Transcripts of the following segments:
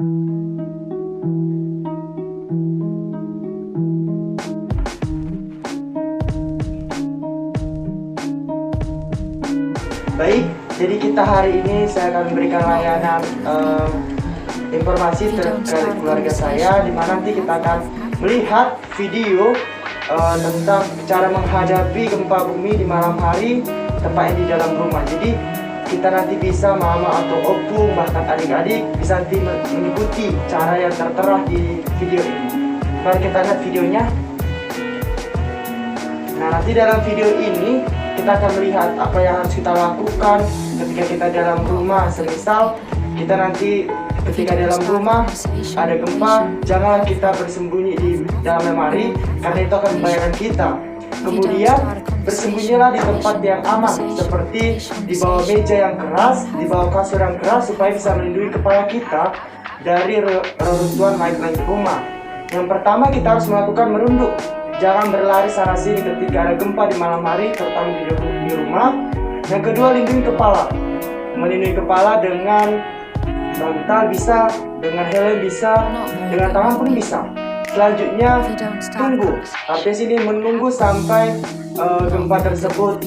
Baik, jadi kita hari ini saya akan memberikan layanan informasi terkait keluarga saya, di mana nanti kita akan melihat video tentang cara menghadapi gempa bumi di malam hari, tepatnya di dalam rumah. Jadi kita nanti bisa mama atau opung bahkan adik-adik bisa nanti mengikuti cara yang tertera di video ini. Mari kita lihat videonya. Nah, nanti dalam video ini kita akan melihat apa yang harus kita lakukan ketika kita dalam rumah. Semisal kita nanti ketika dalam rumah ada gempa, jangan kita bersembunyi di dalam lemari karena itu akan membahayakan kita. Kemudian bersembunyilah di tempat yang aman, seperti di bawah meja yang keras, di bawah kasur yang keras, supaya bisa melindungi kepala kita dari reruntuhan langit-langit rumah. Yang pertama, kita harus melakukan merunduk. Jangan berlari sana sini ketika ada gempa di malam hari, terutama di rumah. Yang kedua, lindungi kepala. Melindungi kepala dengan bantal bisa, dengan helm bisa, dengan tangan pun bisa. Selanjutnya, tunggu. Artinya sini menunggu sampai gempa tersebut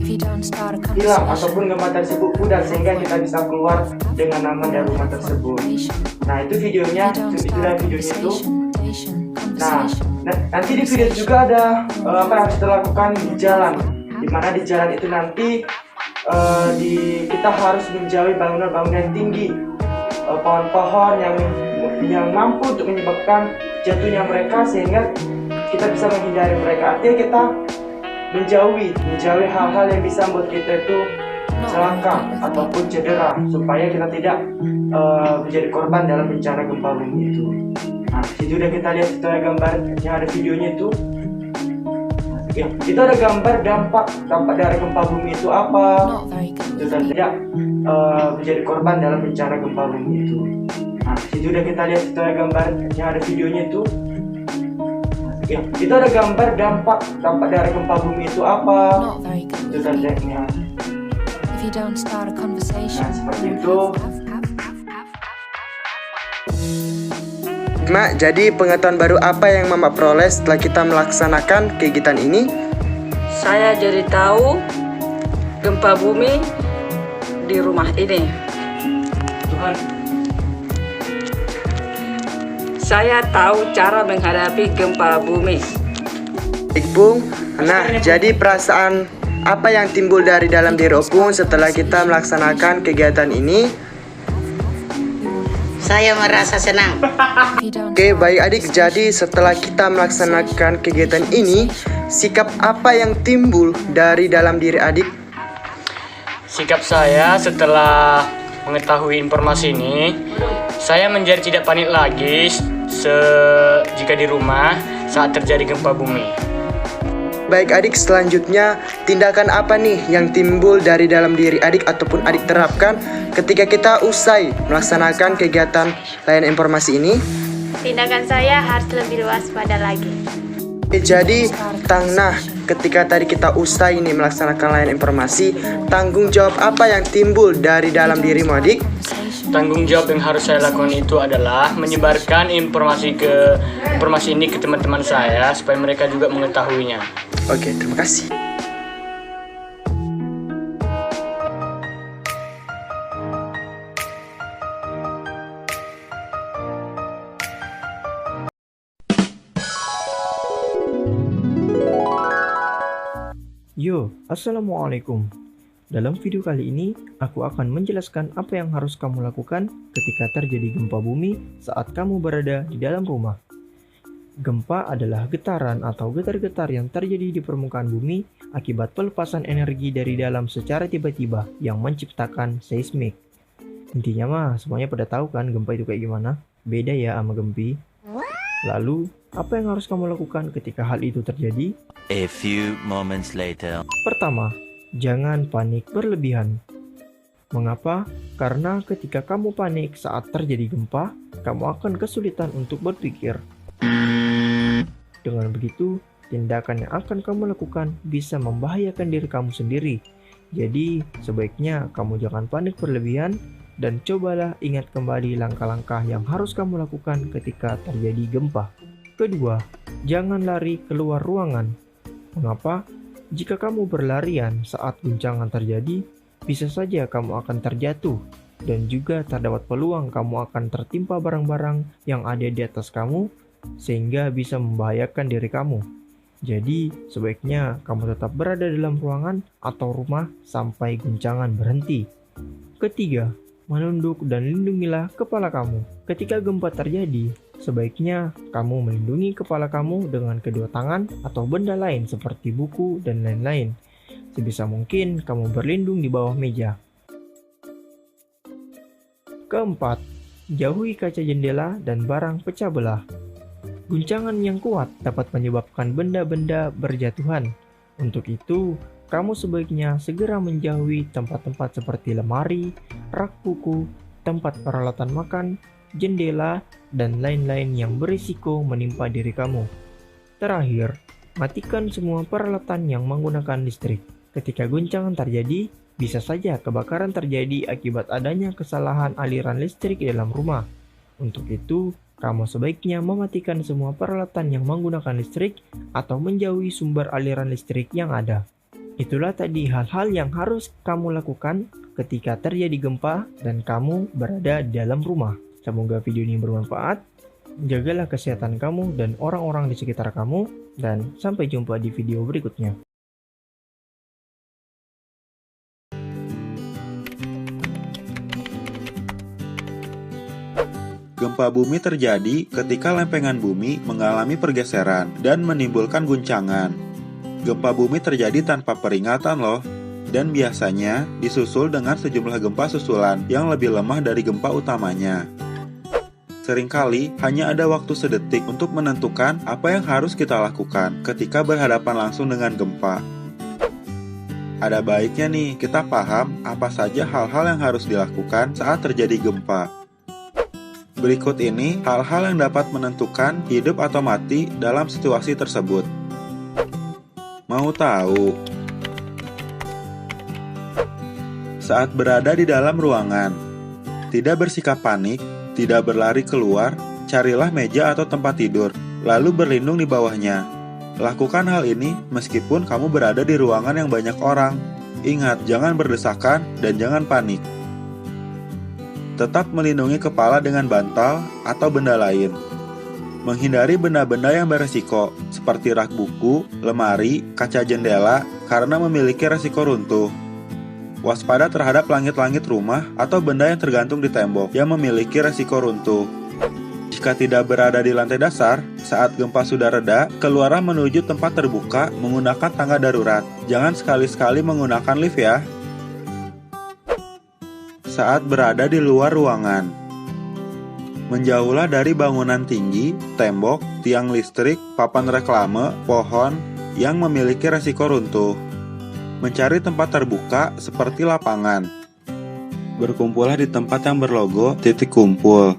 hilang ataupun gempa tersebut pudar, sehingga kita bisa keluar dengan aman dari rumah tersebut. Nah, itu videonya, itulah videonya itu. Nah, nanti di video juga ada apa yang harus kita lakukan di jalan. Dimana di jalan itu nanti kita harus menjauhi bangunan-bangunan yang tinggi, pohon-pohon yang mampu untuk menyebabkan jatuhnya mereka, sehingga kita bisa menghindari mereka. Artinya kita menjauhi hal-hal yang bisa membuat kita itu celaka ataupun cedera, supaya kita tidak menjadi korban dalam bencana gempa bumi itu. Nah, itu udah kita lihat, itu ada gambar yang ada videonya itu. Ya, itu ada gambar dampak dari gempa bumi itu apa, dan tidak menjadi korban dalam bencana gempa bumi itu. Nah, itu udah kita lihat, itu ada gambar yang ada videonya itu. Ya, itu ada gambar dampak dari gempa bumi itu apa, dan tidak. Nah, seperti itu. Mak, jadi pengetahuan baru apa yang Mama peroleh setelah kita melaksanakan kegiatan ini? Saya jadi tahu gempa bumi di rumah ini. Tuhan. Saya tahu cara menghadapi gempa bumi. Opung, nah jadi perasaan apa yang timbul dari dalam diri Opung setelah kita melaksanakan kegiatan ini? Saya merasa senang. Oke, baik adik, jadi setelah kita melaksanakan kegiatan ini, sikap apa yang timbul dari dalam diri adik? Sikap saya setelah mengetahui informasi ini, saya menjadi tidak panik lagi jika di rumah saat terjadi gempa bumi. Baik adik, selanjutnya tindakan apa nih yang timbul dari dalam diri adik ataupun adik terapkan ketika kita usai melaksanakan kegiatan layanan informasi ini? Tindakan saya harus lebih waspada lagi. Jadi, ketika tadi kita usai ini melaksanakan layanan informasi, tanggung jawab apa yang timbul dari dalam dirimu adik? Tanggung jawab yang harus saya lakukan itu adalah menyebarkan informasi ini ke teman-teman saya supaya mereka juga mengetahuinya. Oke, terima kasih. Yo, Assalamualaikum. Dalam video kali ini, aku akan menjelaskan apa yang harus kamu lakukan ketika terjadi gempa bumi saat kamu berada di dalam rumah. Gempa adalah getaran atau getar-getar yang terjadi di permukaan bumi akibat pelepasan energi dari dalam secara tiba-tiba yang menciptakan seismik. Intinya mah, semuanya pada tahu kan gempa itu kayak gimana? Beda ya sama gempi. Lalu, apa yang harus kamu lakukan ketika hal itu terjadi? A few moments later. Pertama, jangan panik berlebihan. Mengapa? Karena ketika kamu panik saat terjadi gempa, kamu akan kesulitan untuk berpikir. Dengan begitu, tindakan yang akan kamu lakukan bisa membahayakan diri kamu sendiri. Jadi, sebaiknya kamu jangan panik berlebihan dan cobalah ingat kembali langkah-langkah yang harus kamu lakukan ketika terjadi gempa. Kedua, jangan lari keluar ruangan. Mengapa? Jika kamu berlarian saat guncangan terjadi, bisa saja kamu akan terjatuh dan juga terdapat peluang kamu akan tertimpa barang-barang yang ada di atas kamu sehingga bisa membahayakan diri kamu. Jadi, sebaiknya kamu tetap berada dalam ruangan atau rumah sampai guncangan berhenti. Ketiga, menunduk dan lindungilah kepala kamu. Ketika gempa terjadi, sebaiknya kamu melindungi kepala kamu dengan kedua tangan atau benda lain seperti buku dan lain-lain. Sebisa mungkin kamu berlindung di bawah meja. Keempat, jauhi kaca jendela dan barang pecah belah. Guncangan yang kuat dapat menyebabkan benda-benda berjatuhan. Untuk itu, kamu sebaiknya segera menjauhi tempat-tempat seperti lemari, rak buku, tempat peralatan makan, jendela, dan lain-lain yang berisiko menimpa diri kamu. Terakhir, matikan semua peralatan yang menggunakan listrik. Ketika guncangan terjadi, bisa saja kebakaran terjadi akibat adanya kesalahan aliran listrik di dalam rumah. Untuk itu, kamu sebaiknya mematikan semua peralatan yang menggunakan listrik atau menjauhi sumber aliran listrik yang ada. Itulah tadi hal-hal yang harus kamu lakukan ketika terjadi gempa dan kamu berada di dalam rumah. Semoga video ini bermanfaat. Jagalah kesehatan kamu dan orang-orang di sekitar kamu, dan sampai jumpa di video berikutnya. Gempa bumi terjadi ketika lempengan bumi mengalami pergeseran dan menimbulkan guncangan. Gempa bumi terjadi tanpa peringatan loh, dan biasanya disusul dengan sejumlah gempa susulan yang lebih lemah dari gempa utamanya. Seringkali hanya ada waktu sedetik untuk menentukan apa yang harus kita lakukan ketika berhadapan langsung dengan gempa. Ada baiknya nih kita paham apa saja hal-hal yang harus dilakukan saat terjadi gempa. Berikut ini hal-hal yang dapat menentukan hidup atau mati dalam situasi tersebut. Mau tahu? Saat berada di dalam ruangan, tidak bersikap panik, tidak berlari keluar, carilah meja atau tempat tidur, lalu berlindung di bawahnya. Lakukan hal ini meskipun kamu berada di ruangan yang banyak orang. Ingat, jangan berdesakan dan jangan panik. Tetap melindungi kepala dengan bantal atau benda lain. Menghindari benda-benda yang beresiko, seperti rak buku, lemari, kaca jendela, karena memiliki resiko runtuh. Waspada terhadap langit-langit rumah atau benda yang tergantung di tembok yang memiliki resiko runtuh. Jika tidak berada di lantai dasar, saat gempa sudah reda, keluarlah menuju tempat terbuka menggunakan tangga darurat. Jangan sekali-sekali menggunakan lift ya. Saat berada di luar ruangan, menjauhlah dari bangunan tinggi, tembok, tiang listrik, papan reklame, pohon yang memiliki resiko runtuh. Mencari tempat terbuka seperti lapangan. Berkumpullah di tempat yang berlogo titik kumpul,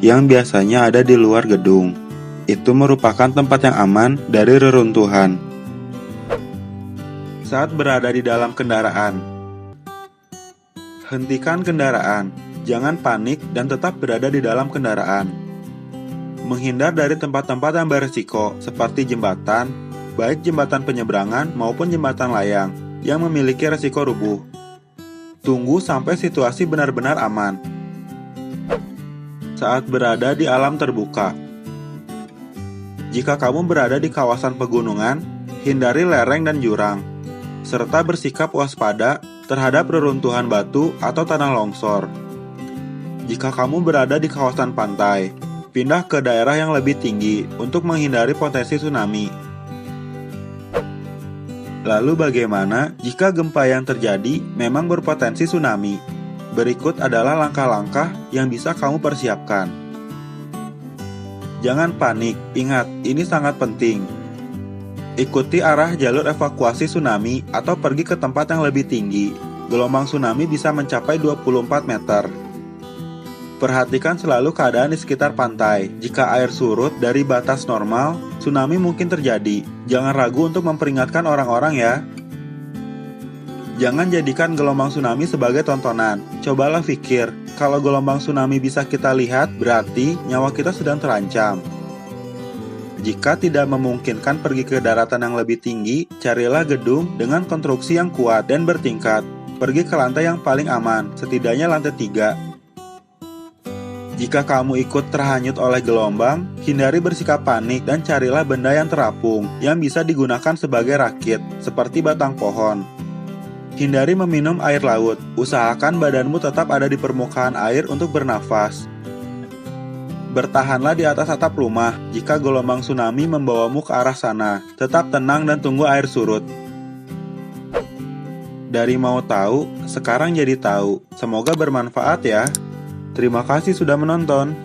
yang biasanya ada di luar gedung. Itu merupakan tempat yang aman dari reruntuhan. Saat berada di dalam kendaraan, hentikan kendaraan, jangan panik dan tetap berada di dalam kendaraan. Menghindar dari tempat-tempat yang beresiko seperti jembatan, baik jembatan penyeberangan maupun jembatan layang yang memiliki resiko rubuh. Tunggu sampai situasi benar-benar aman. Saat berada di alam terbuka, jika kamu berada di kawasan pegunungan, hindari lereng dan jurang, serta bersikap waspada terhadap reruntuhan batu atau tanah longsor. Jika kamu berada di kawasan pantai, pindah ke daerah yang lebih tinggi untuk menghindari potensi tsunami. Lalu bagaimana jika gempa yang terjadi memang berpotensi tsunami? Berikut adalah langkah-langkah yang bisa kamu persiapkan. Jangan panik, ingat, ini sangat penting. Ikuti arah jalur evakuasi tsunami atau pergi ke tempat yang lebih tinggi. Gelombang tsunami bisa mencapai 24 meter. Perhatikan selalu keadaan di sekitar pantai. Jika air surut dari batas normal, tsunami mungkin terjadi. Jangan ragu untuk memperingatkan orang-orang ya. Jangan jadikan gelombang tsunami sebagai tontonan. Cobalah pikir, Kalau gelombang tsunami bisa kita lihat, berarti nyawa kita sedang terancam. Jika tidak memungkinkan pergi ke daratan yang lebih tinggi, carilah gedung dengan konstruksi yang kuat dan bertingkat. Pergi ke lantai yang paling aman, setidaknya lantai 3. Jika kamu ikut terhanyut oleh gelombang, hindari bersikap panik dan carilah benda yang terapung, yang bisa digunakan sebagai rakit, seperti batang pohon. Hindari meminum air laut, usahakan badanmu tetap ada di permukaan air untuk bernafas. Bertahanlah di atas atap rumah jika gelombang tsunami membawamu ke arah sana. Tetap tenang dan tunggu air surut. Dari mau tahu, sekarang jadi tahu. Semoga bermanfaat ya. Terima kasih sudah menonton.